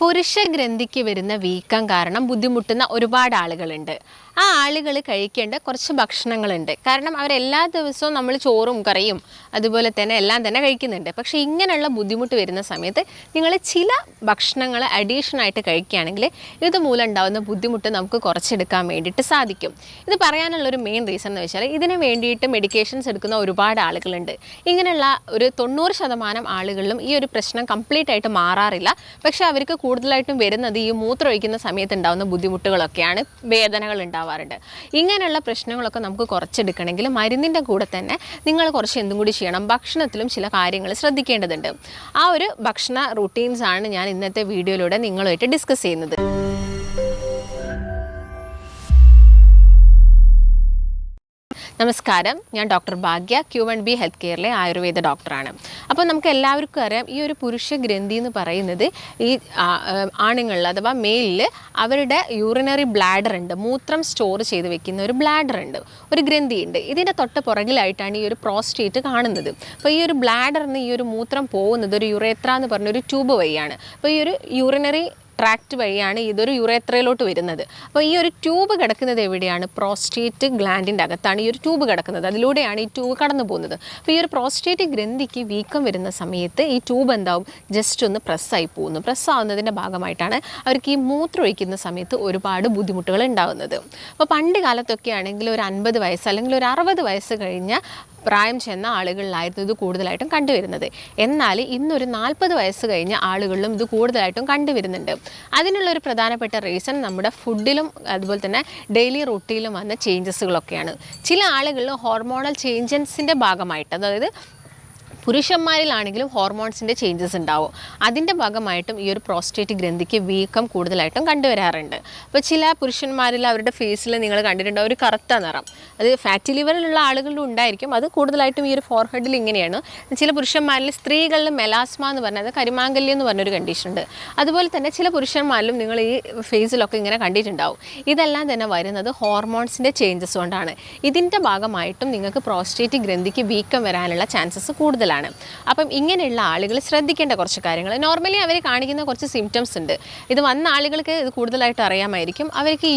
പുരുഷ ഗ്രന്ഥിക്ക് വരുന്ന വീക്കം കാരണം ബുദ്ധിമുട്ടുന്ന ഒരുപാട് ആളുകളുണ്ട്. ആ ആളുകൾ കഴിക്കേണ്ട കുറച്ച് ഭക്ഷണങ്ങളുണ്ട്. കാരണം അവരെല്ലാ ദിവസവും നമ്മൾ ചോറും കറിയും അതുപോലെ തന്നെ എല്ലാം തന്നെ കഴിക്കുന്നുണ്ട്. പക്ഷേ ഇങ്ങനെയുള്ള ബുദ്ധിമുട്ട് വരുന്ന സമയത്ത് നിങ്ങൾ ചില ഭക്ഷണങ്ങൾ അഡീഷണലായിട്ട് കഴിക്കുകയാണെങ്കിൽ ഇതുമൂലം ഉണ്ടാകുന്ന ബുദ്ധിമുട്ട് നമുക്ക് കുറച്ചെടുക്കാൻ വേണ്ടിയിട്ട് സാധിക്കും. ഇത് പറയാനുള്ളൊരു മെയിൻ റീസൺ എന്ന് വെച്ചാൽ ഇതിന് വേണ്ടിയിട്ട് മെഡിക്കേഷൻസ് എടുക്കുന്ന ഒരുപാട് ആളുകളുണ്ട്. ഇങ്ങനെയുള്ള ഒരു 90% ആളുകളിലും ഈ ഒരു പ്രശ്നം കംപ്ലീറ്റ് ആയിട്ട് മാറാറില്ല. പക്ഷേ അവർക്ക് കൂടുതലായിട്ടും വരുന്നത് ഈ മൂത്രമൊഴിക്കുന്ന സമയത്ത് ഉണ്ടാകുന്ന ബുദ്ധിമുട്ടുകളൊക്കെയാണ്, വേദനകൾ ഉണ്ടാവാറുണ്ട്. ഇങ്ങനെയുള്ള പ്രശ്നങ്ങളൊക്കെ നമുക്ക് കുറച്ചെടുക്കണമെങ്കിൽ മരുന്നിൻ്റെ കൂടെ തന്നെ നിങ്ങൾ കുറച്ച് എന്തും കൂടി ചെയ്യണം, ഭക്ഷണത്തിലും ചില കാര്യങ്ങൾ ശ്രദ്ധിക്കേണ്ടതുണ്ട്. ആ ഒരു ഭക്ഷണ റൂട്ടീൻസാണ് ഞാൻ ഇന്നത്തെ വീഡിയോയിലൂടെ നിങ്ങളുമായിട്ട് ഡിസ്കസ് ചെയ്യുന്നത്. നമസ്കാരം, ഞാൻ ഡോക്ടർ ഭാഗ്യ, Q1B ഹെൽത്ത് കെയറിലെ ആയുർവേദ ഡോക്ടറാണ്. അപ്പോൾ നമുക്ക് എല്ലാവർക്കും അറിയാം, ഈ ഒരു പുരുഷ ഗ്രന്ഥി എന്ന് പറയുന്നത് ഈ ആണുങ്ങളിൽ അഥവാ മെയിലിൽ അവരുടെ യൂറിനറി ബ്ലാഡർ ഉണ്ട്, മൂത്രം സ്റ്റോർ ചെയ്ത് വെക്കുന്ന ഒരു ബ്ലാഡർ ഉണ്ട്, ഒരു ഗ്രന്ഥിയുണ്ട്. ഇതിൻ്റെ തൊട്ട് പുറകിലായിട്ടാണ് ഈ ഒരു പ്രോസ്റ്റേറ്റ് കാണുന്നത്. അപ്പോൾ ഈ ഒരു ബ്ലാഡറിന് ഈ ഒരു മൂത്രം പോകുന്നത് ഒരു യുറേത്ര എന്ന് പറഞ്ഞൊരു ട്യൂബ് വഴിയാണ്. അപ്പോൾ ഈ ഒരു യൂറിനറി ട്രാക്റ്റ് വഴിയാണ് ഇതൊരു യുറേത്രയിലോട്ട് വരുന്നത്. അപ്പോൾ ഈ ഒരു ട്യൂബ് കിടക്കുന്നത് എവിടെയാണ്? പ്രോസ്റ്റേറ്റ് ഗ്ലാൻഡിൻ്റെ അകത്താണ് ഈ ഒരു ട്യൂബ് കിടക്കുന്നത്. അതിലൂടെയാണ് ഈ ട്യൂബ് കടന്നു പോകുന്നത്. അപ്പോൾ ഈ ഒരു പ്രോസ്റ്റേറ്റ് ഗ്രന്ഥിക്ക് വീക്കം വരുന്ന സമയത്ത് ഈ ട്യൂബ് എന്താവും, ജസ്റ്റ് ഒന്ന് പ്രസ്സായി പോകുന്നു. പ്രസ്സാവുന്നതിൻ്റെ ഭാഗമായിട്ടാണ് അവർക്ക് ഈ മൂത്രം ഒഴിക്കുന്ന സമയത്ത് ഒരുപാട് ബുദ്ധിമുട്ടുകൾ ഉണ്ടാകുന്നത്. അപ്പോൾ പണ്ട് കാലത്തൊക്കെ ആണെങ്കിൽ ഒരു 50 വയസ്സ് അല്ലെങ്കിൽ ഒരു 60 വയസ്സ് കഴിഞ്ഞ പ്രായം ചെന്ന ആളുകളിലായിരുന്നു ഇത് കൂടുതലായിട്ടും കണ്ടുവരുന്നത്. എന്നാൽ ഇന്നൊരു 40 വയസ്സ് കഴിഞ്ഞ ആളുകളിലും ഇത് കൂടുതലായിട്ടും കണ്ടുവരുന്നുണ്ട്. അതിനുള്ളൊരു പ്രധാനപ്പെട്ട റീസൺ നമ്മുടെ ഫുഡിലും അതുപോലെ തന്നെ ഡെയിലി റൂട്ടീനിലും വന്ന ചേഞ്ചസുകളൊക്കെയാണ്. ചില ആളുകളിൽ ഹോർമോണൽ ചേഞ്ചസിൻ്റെ ഭാഗമായിട്ട്, അതായത് പുരുഷന്മാരിലാണെങ്കിലും ഹോർമോൺസിൻ്റെ ചേഞ്ചസ് ഉണ്ടാവും. അതിൻ്റെ ഭാഗമായിട്ടും ഈ ഒരു പ്രോസ്റ്റേറ്റ് ഗ്രന്ഥിക്ക് വീക്കം കൂടുതലായിട്ടും കണ്ടുവരാറുണ്ട്. അപ്പോൾ ചില പുരുഷന്മാരിൽ അവരുടെ ഫേസിൽ നിങ്ങൾ കണ്ടിട്ടുണ്ടാവും ഒരു കറുത്ത നിറം. അത് ഫാറ്റി ലിവറിലുള്ള ആളുകളിലും ഉണ്ടായിരിക്കും. അത് കൂടുതലായിട്ടും ഈ ഒരു ഫോർഹെഡിൽ ഇങ്ങനെയാണ്. ചില പുരുഷന്മാരിൽ, സ്ത്രീകളിൽ മെലാസ്മ എന്ന് പറഞ്ഞത് കരിമാങ്കല്യം എന്ന് പറഞ്ഞൊരു കണ്ടീഷൻ ഉണ്ട്. അതുപോലെ തന്നെ ചില പുരുഷന്മാരിലും നിങ്ങൾ ഈ ഫേസിലൊക്കെ ഇങ്ങനെ കണ്ടിട്ടുണ്ടാവും. ഇതെല്ലാം തന്നെ വരുന്നത് ഹോർമോൺസിൻ്റെ ചേഞ്ചസ് കൊണ്ടാണ്. ഇതിൻ്റെ ഭാഗമായിട്ടും നിങ്ങൾക്ക് പ്രോസ്റ്റേറ്റ് ഗ്രന്ഥിക്ക് വീക്കം വരാനുള്ള ചാൻസസ് കൂടുതലാണ്. അപ്പം ഇങ്ങനെയുള്ള ആളുകൾ ശ്രദ്ധിക്കേണ്ട കുറച്ച് കാര്യങ്ങൾ, നോർമലി അവർ കാണിക്കുന്ന കുറച്ച് സിംറ്റംസ് ഉണ്ട്. ഇത് വന്ന ആളുകൾക്ക് ഇത് കൂടുതലായിട്ട് അറിയാമായിരിക്കും. അവർക്ക്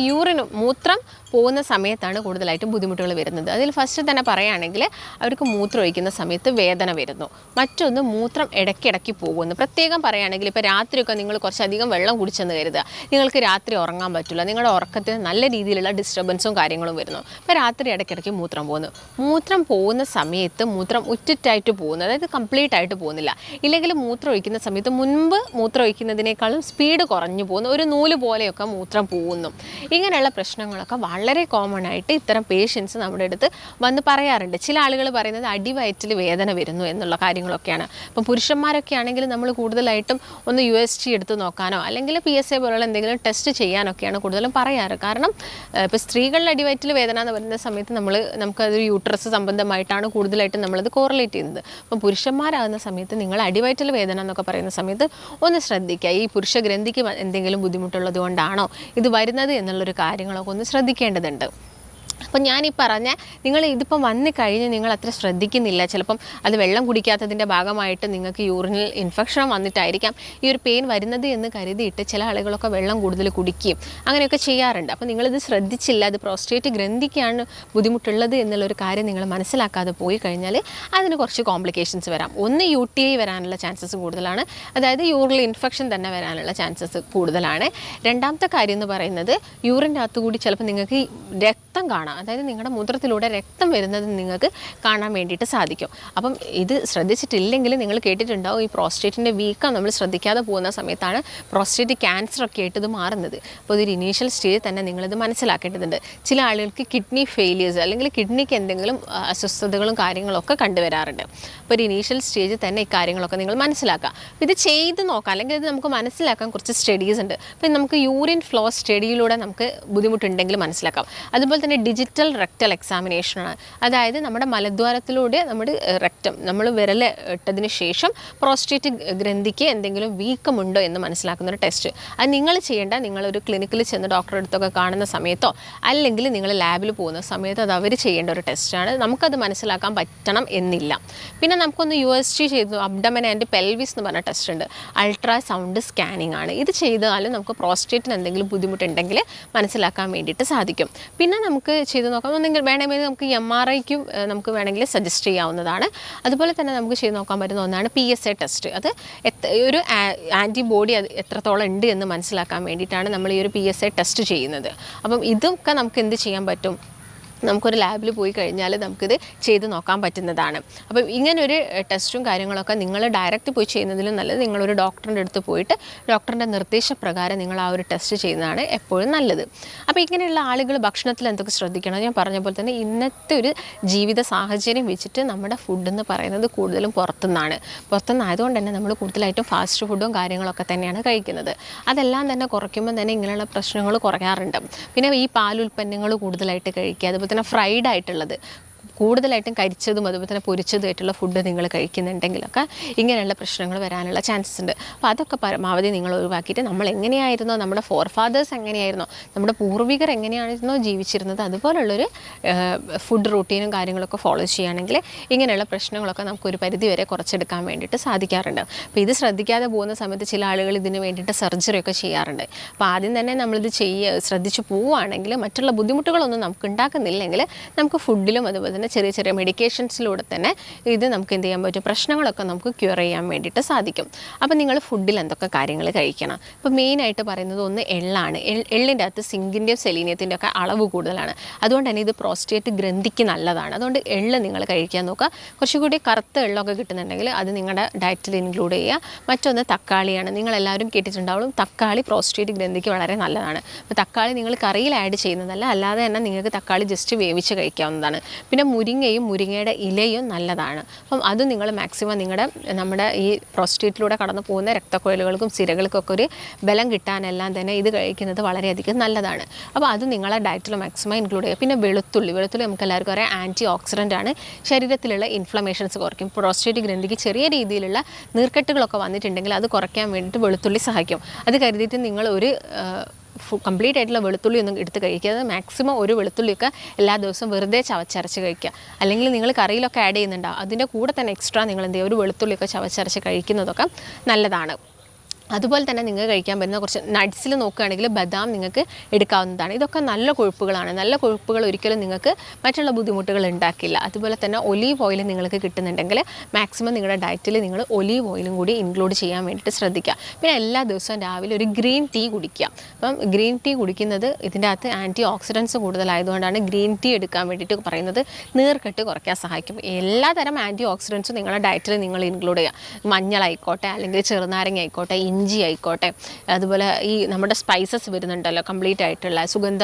മൂത്രം പോകുന്ന സമയത്താണ് കൂടുതലായിട്ടും ബുദ്ധിമുട്ടുകൾ വരുന്നത്. അതിൽ ഫസ്റ്റ് തന്നെ പറയുകയാണെങ്കിൽ അവർക്ക് മൂത്രം ഒഴിക്കുന്ന സമയത്ത് വേദന വരുന്നു. മറ്റൊന്ന്, മൂത്രം ഇടയ്ക്കിടയ്ക്ക് പോകുന്നു. പ്രത്യേകം പറയുകയാണെങ്കിൽ ഇപ്പോൾ രാത്രിയൊക്കെ നിങ്ങൾ കുറച്ചധികം വെള്ളം കുടിച്ചെന്ന് കരുതുക, നിങ്ങൾക്ക് രാത്രി ഉറങ്ങാൻ പറ്റില്ല. നിങ്ങളുടെ ഉറക്കത്തിന് നല്ല രീതിയിലുള്ള ഡിസ്റ്റർബൻസും കാര്യങ്ങളും വരുന്നു. അപ്പോൾ രാത്രി ഇടയ്ക്കിടയ്ക്ക് മൂത്രം പോകുന്നു. മൂത്രം പോകുന്ന സമയത്ത് മൂത്രം ഉറ്റിറ്റായിട്ട് പോകുന്നു, അതായത് കംപ്ലീറ്റ് ആയിട്ട് പോകുന്നില്ല. ഇല്ലെങ്കിൽ മൂത്രം ഒഴിക്കുന്ന സമയത്ത് മുൻപ് മൂത്രം ഒഴിക്കുന്നതിനേക്കാളും സ്പീഡ് കുറഞ്ഞു പോകുന്നു, ഒരു നൂല് പോലെയൊക്കെ മൂത്രം പോകുന്നു. ഇങ്ങനെയുള്ള പ്രശ്നങ്ങളൊക്കെ വളരെ കോമൺ ആയിട്ട് ഇത്തരം പേഷ്യൻസ് നമ്മുടെ അടുത്ത് വന്ന് പറയാറുണ്ട്. ചില ആളുകൾ പറയുന്നത് അടിവയറ്റിൽ വേദന വരുന്നു എന്നുള്ള കാര്യങ്ങളൊക്കെയാണ്. അപ്പം പുരുഷന്മാരൊക്കെ ആണെങ്കിൽ നമ്മൾ കൂടുതലായിട്ടും ഒന്ന് USG എടുത്ത് നോക്കാനോ അല്ലെങ്കിൽ PSA പോലുള്ള എന്തെങ്കിലും ടെസ്റ്റ് ചെയ്യാനൊക്കെയാണ് കൂടുതലും പറയാറ്. കാരണം ഇപ്പോൾ സ്ത്രീകളുടെ അടിവയറ്റിൽ വേദന എന്ന് പറയുന്ന സമയത്ത് നമുക്കത് യൂട്രസ് സംബന്ധമായിട്ടാണ് കൂടുതലായിട്ടും നമ്മളത് കോറിലേറ്റ് ചെയ്യുന്നത്. അപ്പം പുരുഷന്മാരാകുന്ന സമയത്ത് നിങ്ങൾ അടിവയറ്റിൽ വേദന എന്നൊക്കെ പറയുന്ന സമയത്ത് ഒന്ന് ശ്രദ്ധിക്കുക. ഈ പുരുഷ ഗ്രന്ഥിക്ക് എന്തെങ്കിലും ബുദ്ധിമുട്ടുള്ളത് കൊണ്ടാണോ ഇത് വരുന്നത് എന്നുള്ളൊരു കാര്യങ്ങളൊക്കെ ഒന്ന് ശ്രദ്ധിക്കേണ്ടതുണ്ട്. അപ്പം ഞാനീ പറഞ്ഞ നിങ്ങൾ ഇതിപ്പം വന്നു കഴിഞ്ഞ് നിങ്ങൾ അത്ര ശ്രദ്ധിക്കുന്നില്ല, ചിലപ്പം അത് വെള്ളം കുടിക്കാത്തതിൻ്റെ ഭാഗമായിട്ട് നിങ്ങൾക്ക് യൂറിനൽ ഇൻഫെക്ഷൻ വന്നിട്ടായിരിക്കാം ഈ ഒരു പെയിൻ വരുന്നത് എന്ന് കരുതിയിട്ട് ചില ആളുകളൊക്കെ വെള്ളം കൂടുതൽ കുടിക്കുകയും അങ്ങനെയൊക്കെ ചെയ്യാറുണ്ട്. അപ്പോൾ നിങ്ങളിത് ശ്രദ്ധിച്ചില്ല, അത് പ്രോസ്റ്റേറ്റ് ഗ്രന്ഥിക്കാണ് ബുദ്ധിമുട്ടുള്ളത് എന്നുള്ളൊരു കാര്യം നിങ്ങൾ മനസ്സിലാക്കാതെ പോയി കഴിഞ്ഞാൽ അതിന് കുറച്ച് കോംപ്ലിക്കേഷൻസ് വരാം. ഒന്ന് UTI വരാനുള്ള ചാൻസസ് കൂടുതലാണ്, അതായത് യൂറിനൽ ഇൻഫെക്ഷൻ തന്നെ വരാനുള്ള ചാൻസസ് കൂടുതലാണ്. രണ്ടാമത്തെ കാര്യം എന്ന് പറയുന്നത് യൂറിൻ്റെ അകത്തുകൂടി ചിലപ്പോൾ നിങ്ങൾക്ക് രക്തം കാണാം, അതായത് നിങ്ങളുടെ മൂത്രത്തിലൂടെ രക്തം വരുന്നത് നിങ്ങൾക്ക് കാണാൻ വേണ്ടിയിട്ട് സാധിക്കും. അപ്പം ഇത് ശ്രദ്ധിച്ചിട്ടില്ലെങ്കിൽ നിങ്ങൾ കേട്ടിട്ടുണ്ടാവും, ഈ പ്രോസ്റ്റേറ്റിൻ്റെ വീക്കം നമ്മൾ ശ്രദ്ധിക്കാതെ പോകുന്ന സമയത്താണ് പ്രോസ്റ്റേറ്റ് ക്യാൻസറൊക്കെ ആയിട്ട് ഇത് മാറുന്നത്. അപ്പോൾ ഇതൊരു ഇനീഷ്യൽ സ്റ്റേജിൽ തന്നെ നിങ്ങളിത് മനസ്സിലാക്കേണ്ടതുണ്ട്. ചില ആളുകൾക്ക് കിഡ്നി ഫെയിലിയേഴ്സ് അല്ലെങ്കിൽ കിഡ്നിക്ക് എന്തെങ്കിലും അസ്വസ്ഥതകളും കാര്യങ്ങളൊക്കെ കണ്ടുവരാറുണ്ട്. അപ്പോൾ ഒരു ഇനീഷ്യൽ സ്റ്റേജിൽ തന്നെ ഈ കാര്യങ്ങളൊക്കെ നിങ്ങൾ മനസ്സിലാക്കുക. ഇത് ചെയ്ത് നോക്കാം, അല്ലെങ്കിൽ ഇത് നമുക്ക് മനസ്സിലാക്കാൻ കുറച്ച് സ്റ്റഡീസ് ഉണ്ട്. അപ്പോൾ നമുക്ക് യൂറിൻ ഫ്ലോ സ്റ്റഡിയിലൂടെ നമുക്ക് ബുദ്ധിമുട്ടുണ്ടെങ്കിൽ മനസ്സിലാക്കാം. അതുപോലെ തന്നെ ഡിജിറ്റൽ റെക്ടൽ എക്സാമിനേഷനാണ്. അതായത് നമ്മുടെ മലദ്വാരത്തിലൂടെ നമ്മുടെ റെക്റ്റം നമ്മൾ വിരൽ ഇട്ടതിന് ശേഷം പ്രോസ്റ്റേറ്റ് ഗ്രന്ഥിക്ക് എന്തെങ്കിലും വീക്കമുണ്ടോ എന്ന് മനസ്സിലാക്കുന്ന ഒരു ടെസ്റ്റ്. അത് നിങ്ങൾ ചെയ്യേണ്ട, നിങ്ങളൊരു ക്ലിനിക്കിൽ ചെന്ന് ഡോക്ടറെ അടുത്തൊക്കെ കാണുന്ന സമയത്തോ അല്ലെങ്കിൽ നിങ്ങൾ ലാബിൽ പോകുന്ന സമയത്ത് അത് അവർ ചെയ്യേണ്ട ഒരു ടെസ്റ്റാണ്. നമുക്കത് മനസ്സിലാക്കാൻ പറ്റണം എന്നില്ല. പിന്നെ നമുക്കൊന്ന് USG ചെയ്തു, അബ്ഡമൻ ആൻഡ് പെൽവിസ് എന്ന് പറഞ്ഞ ടെസ്റ്റ് ഉണ്ട്. അൾട്രാസൗണ്ട് സ്കാനിങ് ആണ്. ഇത് ചെയ്താലും നമുക്ക് പ്രോസ്റ്റേറ്റിന് എന്തെങ്കിലും ബുദ്ധിമുട്ടുണ്ടെങ്കിൽ മനസ്സിലാക്കാൻ വേണ്ടിയിട്ട് സാധിക്കും. പിന്നെ നമുക്ക് ചെയ്ത് നോക്കാം, ഒന്നെങ്കിൽ വേണമെങ്കിൽ നമുക്ക് MRIക്കും നമുക്ക് വേണമെങ്കിൽ സജസ്റ്റ് ചെയ്യാവുന്നതാണ്. അതുപോലെ തന്നെ നമുക്ക് ചെയ്ത് നോക്കാൻ പറ്റുന്ന ഒന്നാണ് PSA ടെസ്റ്റ്. അത് ഒരു ആൻറ്റിബോഡി അത് എത്രത്തോളം ഉണ്ട് എന്ന് മനസ്സിലാക്കാൻ വേണ്ടിയിട്ടാണ് നമ്മൾ ഈ ഒരു PSA ടെസ്റ്റ് ചെയ്യുന്നത്. അപ്പം ഇതൊക്കെ നമുക്ക് എന്ത് ചെയ്യാൻ പറ്റും, നമുക്കൊരു ലാബിൽ പോയി കഴിഞ്ഞാൽ നമുക്കിത് ചെയ്ത് നോക്കാൻ പറ്റുന്നതാണ്. അപ്പം ഇങ്ങനൊരു ടെസ്റ്റും കാര്യങ്ങളൊക്കെ നിങ്ങൾ ഡയറക്റ്റ് പോയി ചെയ്യുന്നതിലും നല്ലത് നിങ്ങളൊരു ഡോക്ടറിൻ്റെ അടുത്ത് പോയിട്ട് ഡോക്ടറിൻ്റെ നിർദ്ദേശപ്രകാരം നിങ്ങൾ ആ ഒരു ടെസ്റ്റ് ചെയ്യുന്നതാണ് എപ്പോഴും നല്ലത്. അപ്പോൾ ഇങ്ങനെയുള്ള ആളുകൾ ഭക്ഷണത്തിൽ എന്തൊക്കെ ശ്രദ്ധിക്കണം, ഞാൻ പറഞ്ഞ പോലെ തന്നെ ഇന്നത്തെ ഒരു ജീവിത സാഹചര്യം വെച്ചിട്ട് നമ്മുടെ ഫുഡ് എന്ന് പറയുന്നത് കൂടുതലും പുറത്തുനിന്നായതുകൊണ്ട് തന്നെ നമ്മൾ കൂടുതലായിട്ടും ഫാസ്റ്റ് ഫുഡും കാര്യങ്ങളൊക്കെ തന്നെയാണ് കഴിക്കുന്നത്. അതെല്ലാം തന്നെ കുറയ്ക്കുമ്പോൾ തന്നെ ഇങ്ങനെയുള്ള പ്രശ്നങ്ങൾ കുറയാറുണ്ട്. പിന്നെ ഈ പാലുൽപ്പന്നങ്ങൾ കൂടുതലായിട്ട് കഴിക്കുക, അതുപോലെ തന്നെ ഫ്രൈഡ് ആയിട്ടുള്ളത് കൂടുതലായിട്ടും കരിച്ചതും അതുപോലെ തന്നെ പൊരിച്ചതുമായിട്ടുള്ള ഫുഡ് നിങ്ങൾ കഴിക്കുന്നുണ്ടെങ്കിലൊക്കെ ഇങ്ങനെയുള്ള പ്രശ്നങ്ങൾ വരാനുള്ള ചാൻസസ് ഉണ്ട്. അപ്പോൾ അതൊക്കെ പരമാവധി നിങ്ങൾ ഒഴിവാക്കിയിട്ട് നമ്മൾ എങ്ങനെയായിരുന്നോ, നമ്മുടെ ഫോർഫാദേഴ്സ് എങ്ങനെയായിരുന്നോ, നമ്മുടെ പൂർവികർ എങ്ങനെയായിരുന്നോ ജീവിച്ചിരുന്നത് അതുപോലുള്ളൊരു ഫുഡ് റൂട്ടീനും കാര്യങ്ങളൊക്കെ ഫോളോ ചെയ്യുകയാണെങ്കിൽ ഇങ്ങനെയുള്ള പ്രശ്നങ്ങളൊക്കെ നമുക്കൊരു പരിധി വരെ കുറച്ചെടുക്കാൻ വേണ്ടിയിട്ട് സാധിക്കാറുണ്ട്. അപ്പോൾ ഇത് ശ്രദ്ധിക്കാതെ പോകുന്ന സമയത്ത് ചില ആളുകൾ ഇതിന് വേണ്ടിയിട്ട് സർജറിയൊക്കെ ചെയ്യാറുണ്ട്. അപ്പോൾ ആദ്യം തന്നെ നമ്മളിത് ശ്രദ്ധിച്ച് പോവുകയാണെങ്കിൽ മറ്റുള്ള ബുദ്ധിമുട്ടുകളൊന്നും നമുക്ക് ഉണ്ടാക്കുന്നില്ലെങ്കിൽ നമുക്ക് ഫുഡിലും അതുപോലെ തന്നെ ചെറിയ ചെറിയ മെഡിക്കേഷൻസിലൂടെ തന്നെ ഇത് നമുക്ക് എന്ത് ചെയ്യാൻ പറ്റും, പ്രശ്നങ്ങളൊക്കെ നമുക്ക് ക്യൂർ ചെയ്യാൻ വേണ്ടിയിട്ട് സാധിക്കും. അപ്പോൾ നിങ്ങൾ ഫുഡിൽ എന്തൊക്കെ കാര്യങ്ങൾ കഴിക്കണം. ഇപ്പോൾ മെയിനായിട്ട് പറയുന്നത് ഒന്ന് എള്ളാണ്. എള്ളിൻ്റെ അകത്ത് സിങ്കിൻ്റെയും സെലീനിയത്തിൻ്റെ ഒക്കെ അളവ് കൂടുതലാണ്. അതുകൊണ്ട് തന്നെ ഇത് പ്രോസ്റ്റേറ്റ് ഗ്രന്ഥിക്ക് നല്ലതാണ്. അതുകൊണ്ട് എള്ള് നിങ്ങൾ കഴിക്കാൻ നോക്കുക. കുറച്ചുകൂടി കറുത്ത എള്ളൊക്കെ കിട്ടുന്നുണ്ടെങ്കിൽ അത് നിങ്ങളുടെ ഡയറ്റിൽ ഇൻക്ലൂഡ് ചെയ്യുക. മറ്റൊന്ന് തക്കാളിയാണ്. നിങ്ങളെല്ലാവരും കേട്ടിട്ടുണ്ടാവും തക്കാളി പ്രോസ്റ്റേറ്റ് ഗ്രന്ഥിക്ക് വളരെ നല്ലതാണ്. അപ്പോൾ തക്കാളി നിങ്ങൾ കറിയിൽ ആഡ് ചെയ്യുന്നതല്ല, അല്ലാതെ തന്നെ നിങ്ങൾക്ക് തക്കാളി ജസ്റ്റ് വേവിച്ച് കഴിക്കാവുന്നതാണ്. പിന്നെ മുരിങ്ങയും മുരിങ്ങയുടെ ഇലയും നല്ലതാണ്. അപ്പം അത് നിങ്ങൾ മാക്സിമം നമ്മുടെ ഈ പ്രോസ്റ്റേറ്റിലൂടെ കടന്നു പോകുന്ന രക്തക്കുഴലുകൾക്കും സിരകൾക്കൊക്കെ ഒരു ബലം കിട്ടാനെല്ലാം തന്നെ ഇത് കഴിക്കുന്നത് വളരെയധികം നല്ലതാണ്. അപ്പോൾ അത് നിങ്ങളെ ഡയറ്റിൽ മാക്സിമം ഇൻക്ലൂഡ് ചെയ്യുക. പിന്നെ വെളുത്തുള്ളി നമുക്ക് എല്ലാവർക്കും അറിയാം ആൻറ്റി ഓക്സിഡൻ്റ് ആണ്. ശരീരത്തിലുള്ള ഇൻഫ്ലമേഷൻസ് കുറയ്ക്കും. പ്രോസ്റ്റേറ്റ് ഗ്രന്ഥിക്ക് ചെറിയ രീതിയിലുള്ള നീർക്കെട്ടുകളൊക്കെ വന്നിട്ടുണ്ടെങ്കിൽ അത് കുറയ്ക്കാൻ വേണ്ടിയിട്ട് വെളുത്തുള്ളി സഹായിക്കും. അത് കരുതിയിട്ട് നിങ്ങൾ ഒരു കംപ്ലീറ്റ് ആയിട്ടുള്ള വെളുത്തുള്ളി ഒന്നും എടുത്ത് കഴിക്കാതെ മാക്സിമം ഒരു വെളുത്തുള്ളിയൊക്കെ എല്ലാ ദിവസവും വെറുതെ ചവച്ചരച്ച് കഴിക്കുക. അല്ലെങ്കിൽ നിങ്ങൾ കറിയിലൊക്കെ ആഡ് ചെയ്യുന്നുണ്ടാവും, അതിൻ്റെ കൂടെ തന്നെ എക്സ്ട്രാ നിങ്ങൾ എന്ത് ചെയ്യുക, ഒരു വെളുത്തുള്ളിയൊക്കെ ചവച്ചരച്ച് കഴിക്കുന്നതൊക്കെ നല്ലതാണ്. അതുപോലെ തന്നെ നിങ്ങൾക്ക് കഴിക്കാൻ പറ്റുന്ന കുറച്ച് നട്ട്സിൽ നോക്കുകയാണെങ്കിൽ ബദാം നിങ്ങൾക്ക് എടുക്കാവുന്നതാണ്. ഇതൊക്കെ നല്ല കൊഴുപ്പുകളാണ്. നല്ല കൊഴുപ്പുകൾ ഒരിക്കലും നിങ്ങൾക്ക് മറ്റുള്ള ബുദ്ധിമുട്ടുകൾ ഉണ്ടാക്കില്ല. അതുപോലെ തന്നെ ഒലീവ് ഓയിൽ നിങ്ങൾക്ക് കിട്ടുന്നുണ്ടെങ്കിൽ മാക്സിമം നിങ്ങളുടെ ഡയറ്റിൽ നിങ്ങൾ ഒലീവ് ഓയിലും കൂടി ഇൻക്ലൂഡ് ചെയ്യാൻ വേണ്ടിയിട്ട് ശ്രദ്ധിക്കുക. പിന്നെ എല്ലാ ദിവസവും രാവിലെ ഒരു ഗ്രീൻ ടീ കുടിക്കുക. അപ്പം ഗ്രീൻ ടീ കുടിക്കുന്നത് ഇതിൻ്റെ അകത്ത് ആൻറ്റി ഓക്സിഡൻസ് കൂടുതലായതുകൊണ്ടാണ് ഗ്രീൻ ടീ എടുക്കാൻ വേണ്ടിയിട്ട് പറയുന്നത്. നീർക്കെട്ട് കുറയ്ക്കാൻ സഹായിക്കും. എല്ലാതരം ആൻറ്റി ഓക്സിഡൻസും നിങ്ങളുടെ ഡയറ്റിൽ നിങ്ങൾ ഇൻക്ലൂഡ് ചെയ്യുക. മഞ്ഞളായിക്കോട്ടെ, അല്ലെങ്കിൽ ചെറുനാരങ്ങ ആയിക്കോട്ടെ, ഇഞ്ചി ആയിക്കോട്ടെ, അതുപോലെ ഈ നമ്മുടെ സ്പൈസസ് വരുന്നുണ്ടല്ലോ, കംപ്ലീറ്റ് ആയിട്ടുള്ള സുഗന്ധ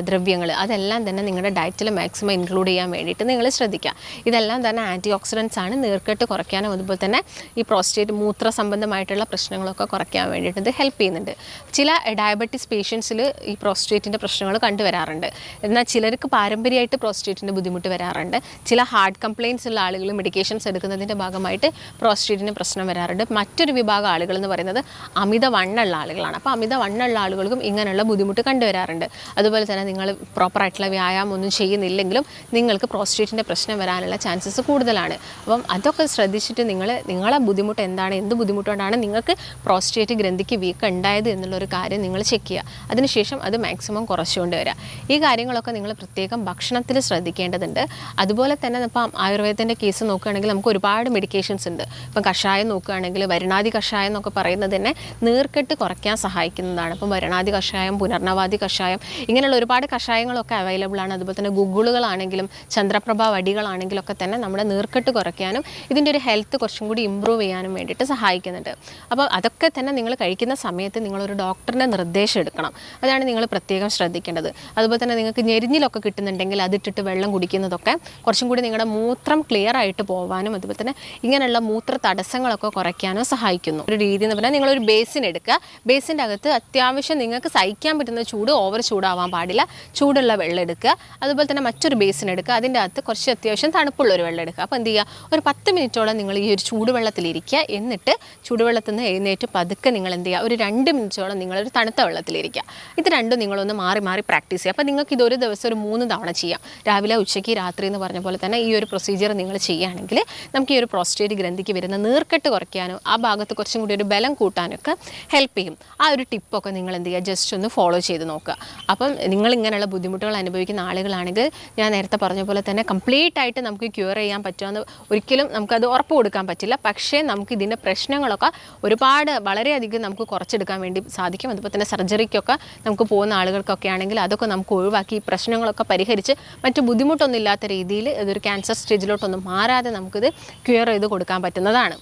ദ്രവ്യങ്ങൾ, അതെല്ലാം തന്നെ നിങ്ങളുടെ ഡയറ്റിൽ മാക്സിമം ഇൻക്ലൂഡ് ചെയ്യാൻ വേണ്ടിയിട്ട് നിങ്ങൾ ശ്രദ്ധിക്കുക. ഇതെല്ലാം തന്നെ ആൻറ്റി ഓക്സിഡൻസ് ആണ്. നീർക്കെട്ട് കുറയ്ക്കാനും അതുപോലെ തന്നെ ഈ പ്രോസ്റ്റേറ്റ് മൂത്ര സംബന്ധമായിട്ടുള്ള പ്രശ്നങ്ങളൊക്കെ കുറയ്ക്കാൻ വേണ്ടിയിട്ട് ഇത് ഹെൽപ്പ് ചെയ്യുന്നുണ്ട്. ചില ഡയബറ്റീസ് പേഷ്യൻസിൽ ഈ പ്രോസ്റ്റേറ്റിൻ്റെ പ്രശ്നങ്ങൾ കണ്ടുവരാറുണ്ട്. എന്നാൽ ചിലർക്ക് പാരമ്പര്യമായിട്ട് പ്രോസ്റ്റേറ്റിൻ്റെ ബുദ്ധിമുട്ട് വരാറുണ്ട്. ചില ഹാർട്ട് കംപ്ലയിൻസ് ഉള്ള ആളുകൾ മെഡിക്കേഷൻസ് എടുക്കുന്നതിൻ്റെ ഭാഗമായിട്ട് പ്രോസ്റ്റേറ്റിന് പ്രശ്നം വരാറുണ്ട്. മറ്റൊരു വിഭാഗം ആളുകൾ എന്ന് പറയുന്നത് അമിതവണ്ണമുള്ള ആളുകളാണ്. അപ്പോൾ അമിതവണ്ണമുള്ള ആളുകൾക്കും ഇങ്ങനെയുള്ള ബുദ്ധിമുട്ട് കണ്ടുവരാറുണ്ട്. അതുപോലെ തന്നെ നിങ്ങൾ പ്രോപ്പറായിട്ടുള്ള വ്യായാമം ഒന്നും ചെയ്യുന്നില്ലെങ്കിലും നിങ്ങൾക്ക് പ്രോസ്റ്റേറ്റിൻ്റെ പ്രശ്നം വരാനുള്ള ചാൻസസ് കൂടുതലാണ്. അപ്പം അതൊക്കെ ശ്രദ്ധിച്ചിട്ട് നിങ്ങളെ ബുദ്ധിമുട്ട് എന്താണ്, എന്ത് ബുദ്ധിമുട്ടുകൊണ്ടാണ് നിങ്ങൾക്ക് പ്രോസ്റ്റേറ്റ് ഗ്രന്ഥിക്ക് വീക്കം ഉണ്ടായത് എന്നുള്ളൊരു കാര്യം നിങ്ങൾ ചെക്ക് ചെയ്യുക. അതിനുശേഷം അത് മാക്സിമം കുറച്ചുകൊണ്ട് വരിക. ഈ കാര്യങ്ങളൊക്കെ നിങ്ങൾ പ്രത്യേകം ഭക്ഷണത്തിൽ ശ്രദ്ധിക്കേണ്ടതുണ്ട്. അതുപോലെ തന്നെ ഇപ്പം ആയുർവേദത്തിൻ്റെ കേസ് നോക്കുകയാണെങ്കിൽ നമുക്ക് ഒരുപാട് മെഡിക്കേഷൻസ് ഉണ്ട്. ഇപ്പം കഷായം നോക്കുകയാണെങ്കിൽ വരണാതി കഷായം എന്നൊക്കെ പറയുന്നത് തന്നെ നീർക്കെട്ട് കുറയ്ക്കാൻ സഹായിക്കുന്നതാണ്. അപ്പം വരണാതി കഷായം, പുനർനവാതി കഷായം, ഇങ്ങനെയുള്ള ഒരുപാട് കഷായങ്ങളൊക്കെ അവൈലബിൾ ആണ്. അതുപോലെ തന്നെ ഗുഗിളുകളാണെങ്കിലും ചന്ദ്രപ്രഭ വടികളാണെങ്കിലൊക്കെ തന്നെ നമ്മുടെ നീർക്കെട്ട് കുറയ്ക്കാനും ഇതിൻ്റെ ഒരു ഹെൽത്ത് കുറച്ചും കൂടി ഇമ്പ്രൂവ് ചെയ്യാനും വേണ്ടിയിട്ട് സഹായിക്കുന്നുണ്ട്. അപ്പോൾ അതൊക്കെ തന്നെ നിങ്ങൾ കഴിക്കുന്ന സമയത്ത് നിങ്ങളൊരു ഡോക്ടറിൻ്റെ നിർദ്ദേശം എടുക്കണം. അതാണ് നിങ്ങൾ പ്രത്യേകം ശ്രദ്ധിക്കേണ്ടത്. അതുപോലെ തന്നെ നിങ്ങൾക്ക് ഞെരിഞ്ഞിലൊക്കെ കിട്ടുന്നുണ്ടെങ്കിൽ അതിട്ടിട്ട് വെള്ളം കുടിക്കുന്നതൊക്കെ കുറച്ചും കൂടി നിങ്ങളുടെ മൂത്രം ക്ലിയർ ആയിട്ട് പോകാനും അതുപോലെ തന്നെ ഇങ്ങനെയുള്ള മൂത്ര തടസ്സങ്ങളൊക്കെ കുറയ്ക്കാനും സഹായിക്കുന്നു. ഒരു രീതി എന്ന് പറഞ്ഞാൽ നിങ്ങളൊരു ബേസിൻ എടുക്കുക. ബേസിൻ്റെ അകത്ത് അത്യാവശ്യം നിങ്ങൾക്ക് സഹിക്കാൻ പറ്റുന്ന ചൂട്, ഓവർ ചൂടാവാൻ പാടില്ല, ചൂടുള്ള വെള്ളം എടുക്കുക. അതുപോലെ തന്നെ മറ്റൊരു ബേസിൻ എടുക്കുക, അതിൻ്റെ അകത്ത് കുറച്ച് അത്യാവശ്യം തണുപ്പുള്ളൊരു വെള്ളം എടുക്കുക. അപ്പോൾ എന്ത് ചെയ്യുക, ഒരു 10 മിനിറ്റോളം നിങ്ങൾ ഈ ഒരു ചൂടുവെള്ളത്തിലിരിക്കുക. എന്നിട്ട് ചൂടുവെള്ളത്തിൽ നിന്ന് എഴുന്നേറ്റ് പതുക്കെ നിങ്ങൾ എന്ത് ചെയ്യുക, ഒരു 2 മിനിറ്റോളം നിങ്ങളൊരു തണുത്ത വെള്ളത്തിലിരിക്കുക. ഇത് രണ്ടും നിങ്ങളൊന്ന് മാറി മാറി പ്രാക്ടീസ് ചെയ്യുക. അപ്പോൾ നിങ്ങൾക്ക് ഇതൊരു ദിവസം ഒരു 3 തവണ ചെയ്യാം. രാവിലെ, ഉച്ചയ്ക്ക്, രാത്രി എന്ന് പറഞ്ഞ പോലെ തന്നെ ഈ ഒരു പ്രൊസീജിയർ നിങ്ങൾ ചെയ്യുകയാണെങ്കിൽ നമുക്ക് ഈ ഒരു പ്രോസ്റ്റേറ്റ് ഗ്രന്ഥിക്ക് വരുന്ന നീർക്കെട്ട് കുറയ്ക്കാനും ആ ഭാഗത്ത് കുറച്ചും കൂടി ഒരു ബലം കൂട്ടാനൊക്കെ ഹെൽപ്പ് ചെയ്യും. ആ ഒരു ടിപ്പൊക്കെ നിങ്ങൾ എന്ത് ചെയ്യുക, ജസ്റ്റ് ഒന്ന് ഫോളോ ചെയ്ത് നോക്കുക. അപ്പം നിങ്ങളിങ്ങനെയുള്ള ബുദ്ധിമുട്ടുകൾ അനുഭവിക്കുന്ന ആളുകളാണെങ്കിൽ ഞാൻ നേരത്തെ പറഞ്ഞ പോലെ തന്നെ കംപ്ലീറ്റ് ആയിട്ട് നമുക്ക് ക്യൂർ ചെയ്യാൻ പറ്റുമെന്ന് ഒരിക്കലും നമുക്കത് ഉറപ്പ് കൊടുക്കാൻ പറ്റില്ല. പക്ഷേ നമുക്ക് ഇതിൻ്റെ പ്രശ്നങ്ങളൊക്കെ ഒരുപാട് വളരെയധികം നമുക്ക് കുറച്ചെടുക്കാൻ വേണ്ടി സാധിക്കും. അതുപോലെ തന്നെ സർജറിക്കൊക്കെ നമുക്ക് പോകുന്ന ആളുകൾക്കൊക്കെ ആണെങ്കിൽ അതൊക്കെ നമുക്ക് ഒഴിവാക്കി ഈ പ്രശ്നങ്ങളൊക്കെ പരിഹരിച്ച് മറ്റു ബുദ്ധിമുട്ടൊന്നും ഇല്ലാത്ത രീതിയിൽ ഇതൊരു ക്യാൻസർ സ്റ്റേജിലോട്ടൊന്നും മാറാതെ നമുക്കിത് ക്യൂർ ചെയ്ത് കൊടുക്കാൻ പറ്റുന്നതാണ്.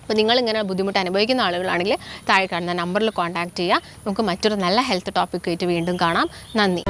അപ്പോൾ നിങ്ങളിങ്ങനെ ബുദ്ധിമുട്ട് അനുഭവിക്കുന്ന ആളുകളാണെങ്കിൽ താഴെ കാണുന്ന നമ്പറിൽ കോൺടാക്റ്റ് ചെയ്യുക. നമുക്ക് മറ്റൊരു നല്ല ഹെൽത്ത് ടോപ്പിക്കായിട്ട് വീണ്ടും കാണാം. നന്ദി.